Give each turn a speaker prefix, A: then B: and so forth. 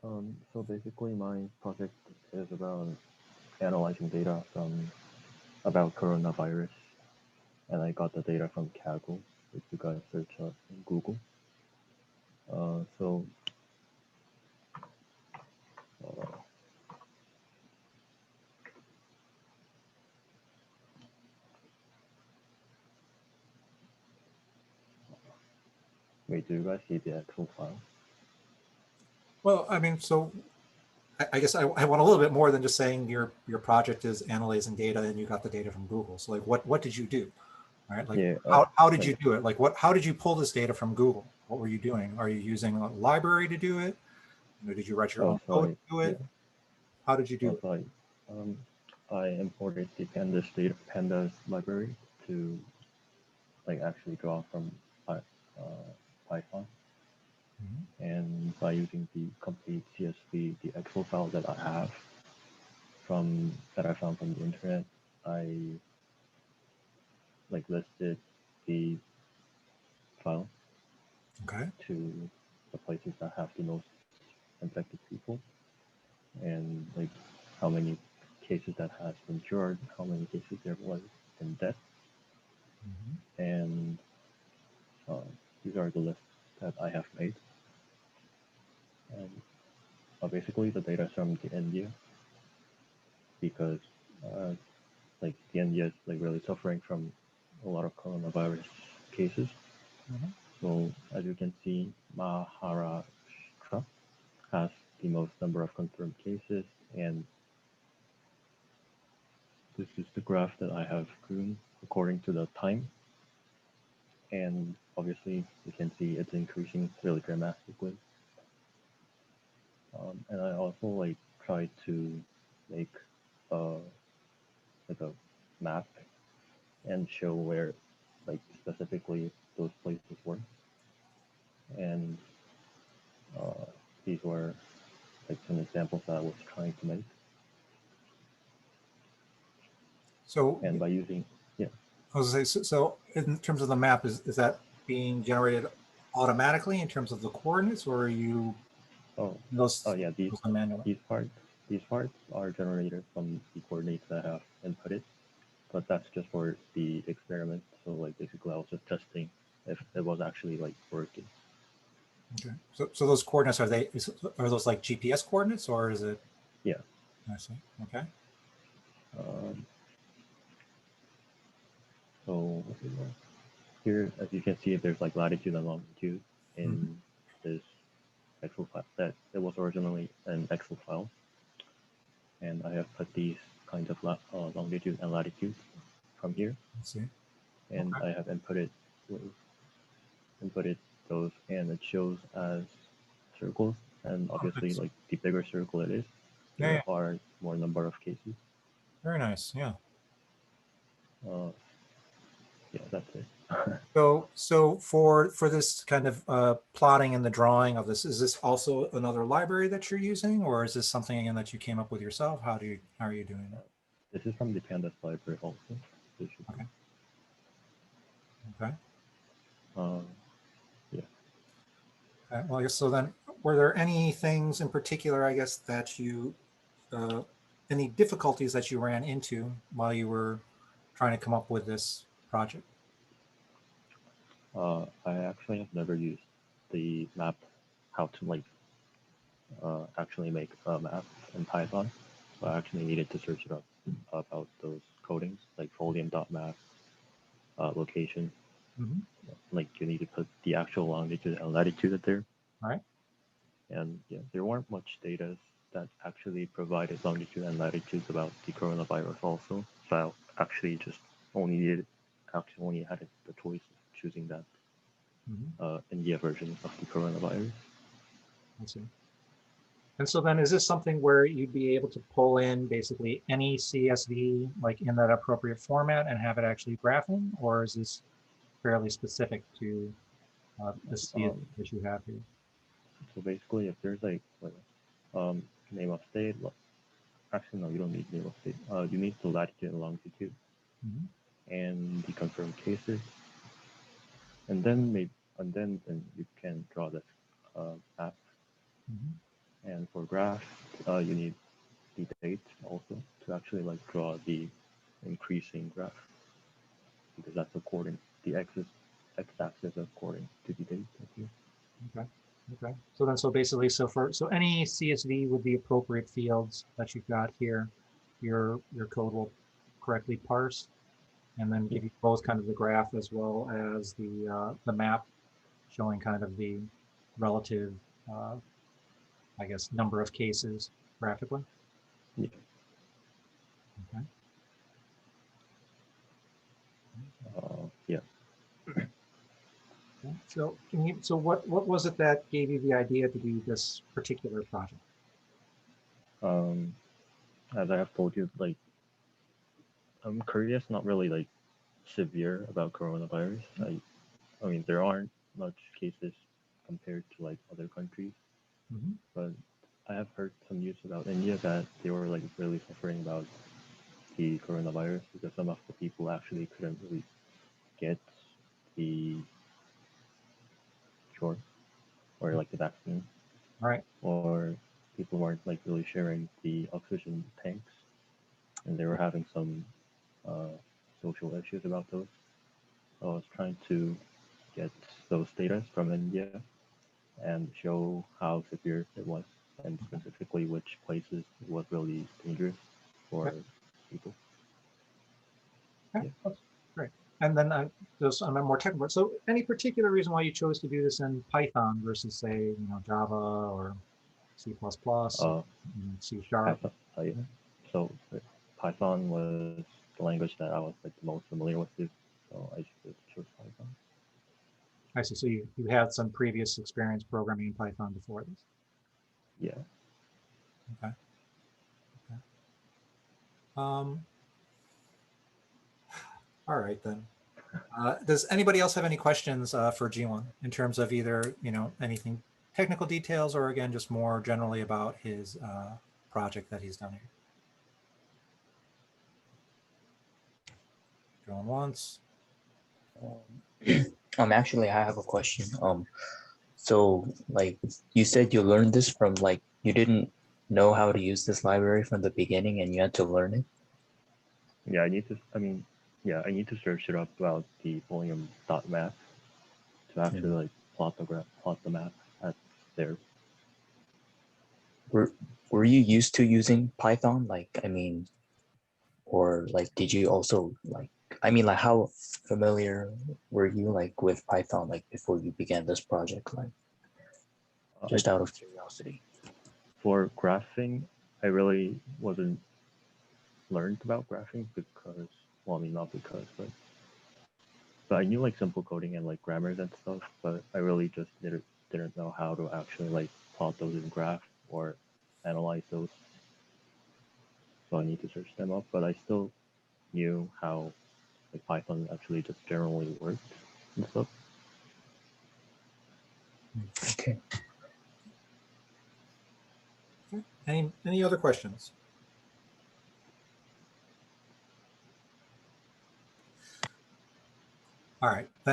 A: So basically, my project is about analyzing data from about coronavirus, and I got the data from Kaggle, if you guys search up in Google. So uh, wait, do you guys see the actual file?
B: Well, I mean, so I guess I want a little bit more than just saying your project is analyzing data and you got the data from Google. So like, what did you do? All right, like
A: Yeah,
B: how did
A: like
B: you do it? Like how did you pull this data from Google? What were you doing? Are you using a library to do it? Did you write your
A: oh,
B: own
A: so
B: code
A: I
B: to do
A: yeah,
B: it? How did you do
A: oh,
B: it?
A: so I imported the pandas library to like actually draw from Python,
B: Mhm.
A: and by using the complete CSV, the Excel file that I have from that I found from the internet, I like listed the file
B: Okay.
A: to the places that have the most infected people, and like how many cases that has been cured, how many cases there was in death,
B: Mhm.
A: and uh, these are the lists that I have made. And basically, the data is from the India because uh, like the India is like really suffering from a lot of coronavirus cases.
B: Mhm.
A: So as you can see, Maharashtra has the most number of confirmed cases, and this is the graph that I have drawn according to the time. And obviously, you can see it's increasing really dramatically. And I also like try to make uh, like a map and show where like specifically those places were. And uh, these were like some examples that I was trying to make.
B: So
A: And by using yeah,
B: I was gonna say, so in terms of the map, is that being generated automatically in terms of the coordinates, or are you
A: oh oh
B: those
A: yeah,
B: those are manually?
A: these parts these parts are generated from the coordinates that I have inputted, but that's just for the experiment. So like basically I was just testing if it was actually like working.
B: Okay. So those coordinates are those like GPS coordinates or is it?
A: Yeah.
B: I see. Okay.
A: Um, so here, as you can see, there's like latitude and longitude
B: Hmm.
A: in this Excel file that it was originally an Excel file, and I have put these kinds of longitude and latitude from here,
B: I see.
A: and
B: Okay.
A: I have inputted those, and it shows as circles, and
B: Oh,
A: obviously,
B: nice.
A: like the bigger circle it is,
B: Yeah, yeah.
A: there are more number of cases.
B: Very nice. Yeah.
A: Uh, yeah, that's it.
B: So for this kind of plotting and the drawing of this, is this also another library that you're using, or is this something again that you came up with yourself? How are you doing it?
A: This is from the Pandas library also. This should be.
B: Okay. Okay.
A: Uh, yeah.
B: Okay. Well, I guess so. Then, were there any things in particular, I guess, that you uh, any difficulties that you ran into while you were trying to come up with this project?
A: I actually have never used the map, how to like actually make a map in Python. So I actually needed to search it up about those codings, like volume.map, location.
B: Hmm.
A: Like you need to put the actual longitude and latitude there.
B: All right.
A: And yeah, there weren't much data that actually provided longitude and latitude about the coronavirus also. So I actually just only needed, actually only had the choice of choosing that
B: Hmm.
A: India version of the coronavirus.
B: I see. And so then, is this something where you'd be able to pull in basically any CSV like in that appropriate format and have it actually graphing, or is this fairly specific to the CSV
A: Um,
B: that you have here?
A: so basically, if there's like name of state, actually no, you don't need name of state. You need the latitude and longitude
B: Hmm.
A: and the confirmed cases, and then maybe and then you can draw the map.
B: Hmm.
A: And for graph, you need the date also to actually like draw the increasing graph because that's according the x-axis according to the date.
B: Okay. Okay. So then, so basically, so any CSV with the appropriate fields that you've got here, your code will correctly parse and then
A: Yeah.
B: give you both kind of the graph as well as the map showing kind of the relative, I guess, number of cases graphically.
A: Yeah.
B: Okay.
A: Yeah.
B: Okay. So can you, so what was it that gave you the idea to do this particular project?
A: Um, as I have told you, like Korea is not really like severe about coronavirus. I mean, there aren't much cases compared to like other countries,
B: Mhm.
A: but I have heard some news about India that they were like really suffering about the coronavirus because some of the people actually couldn't really get the cure or like the vaccine,
B: All right.
A: or people weren't like really sharing the oxygen tanks, and they were having some uh, social issues about those. So I was trying to get those data from India and show how severe it was, and specifically which places it was really dangerous for
B: Okay.
A: people.
B: Okay.
A: Yeah.
B: That's great. And then just on a more technical, so any particular reason why you chose to do this in Python versus say, Java or C++ or
A: Uh,
B: C Sharp?
A: Python. Yeah. So Python was the language that I was like the most familiar with, too. So I just chose Python.
B: I see. So you had some previous experience programming in Python before this.
A: Yeah.
B: Okay. Okay. Um, all right then. Does anybody else have any questions for Jiwon in terms of either, anything technical details or again, just more generally about his project that he's done here? Going once.
C: Actually, I have a question. So like you said, you learned this from like you didn't know how to use this library from the beginning, and you had to learn it.
A: Yeah. I need to. I mean, yeah. I need to search it up about the volume.map to actually
C: Mm.
A: like plot the map at there.
C: Were Were you used to using Python? Like, I mean, or like, did you also like? I mean, like, how familiar were you like with Python like before you began this project? Like,
A: I
C: just out of curiosity.
A: For graphing, I really wasn't learned about graphing because, well, I mean, not because, but I knew like simple coding and like grammars and stuff, but I really just didn't know how to actually like plot those in graph or analyze those. So I need to search them up, but I still knew how like Python actually just generally works and stuff.
C: Okay.
B: Okay. Any other questions? All right. Then